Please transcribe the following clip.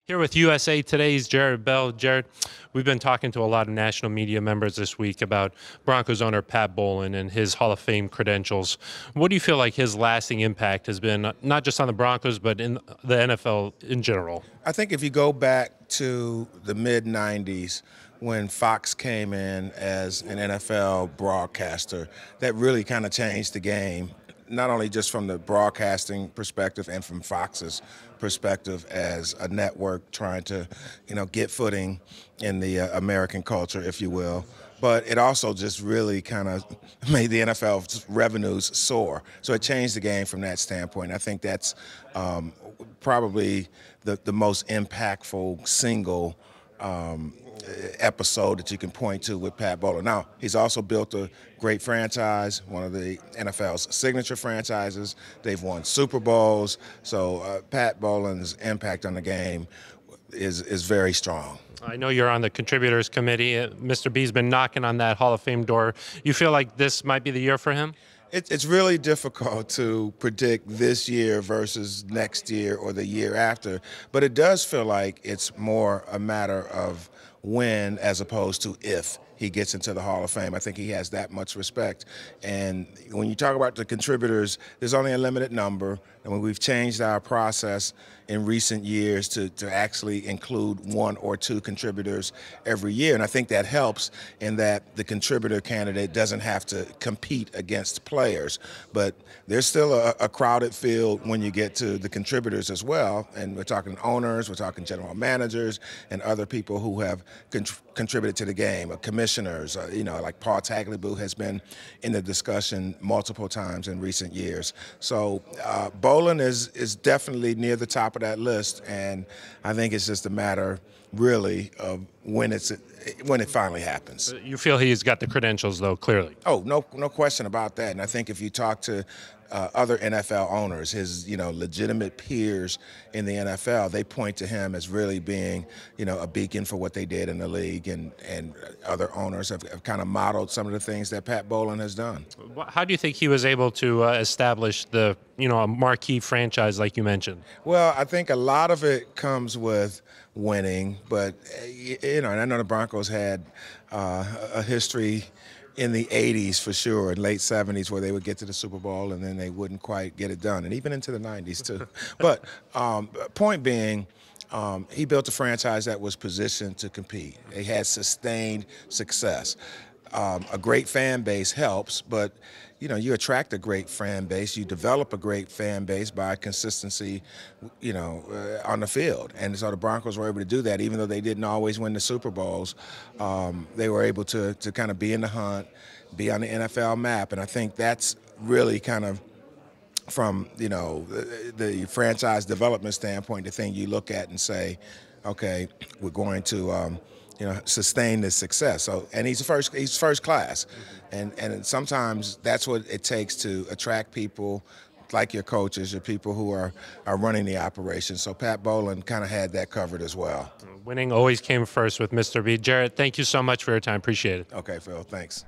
Here with USA Today's Jarrett Bell. Jarrett, we've been talking to a lot of national media members this week about Broncos owner Pat Bowlen and his Hall of Fame credentials. What do you feel like his lasting impact has been, not just on the Broncos, but in the NFL in general? I think if you go back to the mid 90s when Fox came in as an NFL broadcaster, that really kind of changed the game, not only just from the broadcasting perspective and from Fox's perspective as a network trying to, get footing in the American culture, if you will. But it also just really kind of made the NFL revenues soar. So it changed the game from that standpoint. I think that's probably the most impactful single episode that you can point to with Pat Bowlen. Now, he's also built a great franchise, one of the NFL's signature franchises. They've won Super Bowls. So Pat Bowlen's impact on the game is very strong. I know you're on the contributors committee. Mr. B's been knocking on that Hall of Fame door. You feel like this might be the year for him? It's really difficult to predict this year versus next year or the year after, but it does feel like it's more a matter of when as opposed to if he gets into the Hall of Fame. I think he has that much respect. And when you talk about the contributors, there's only a limited number. And when we've changed our process in recent years to actually include one or two contributors every year. And I think that helps in that the contributor candidate doesn't have to compete against players. But there's still a crowded field when you get to the contributors as well. And we're talking owners, we're talking general managers, and other people who have contributed to the game, commissioners, like Paul Tagliabue has been in the discussion multiple times in recent years. So Bowlen is definitely near the top of that list, and I think it's just a matter, really, of when it finally happens. You feel he's got the credentials, though, clearly. Oh, no question about that. And I think if you talk to other NFL owners, his legitimate peers in the NFL, they point to him as really being a beacon for what they did in the league, and other owners have kind of modeled some of the things that Pat Bowlen has done. How do you think he was able to establish a marquee franchise like you mentioned? Well, I think a lot of it comes with winning, but and I know the Broncos had a history in the 80s for sure, and late 70s, where they would get to the Super Bowl and then they wouldn't quite get it done, and even into the 90s too. But point being, he built a franchise that was positioned to compete. They had sustained success. A great fan base helps, but you attract a great fan base. You develop a great fan base by consistency, on the field. And so the Broncos were able to do that, even though they didn't always win the Super Bowls. They were able to kind of be in the hunt, be on the NFL map, and I think that's really kind of from the franchise development standpoint, the thing you look at and say, okay, we're going to sustain this success. So, and he's first class, and sometimes that's what it takes to attract people like your coaches, your people who are running the operation. So Pat Bowlen kind of had that covered as well. Winning always came first with Mr. B. Jarrett, thank you so much for your time. Appreciate it. Okay, Phil, thanks.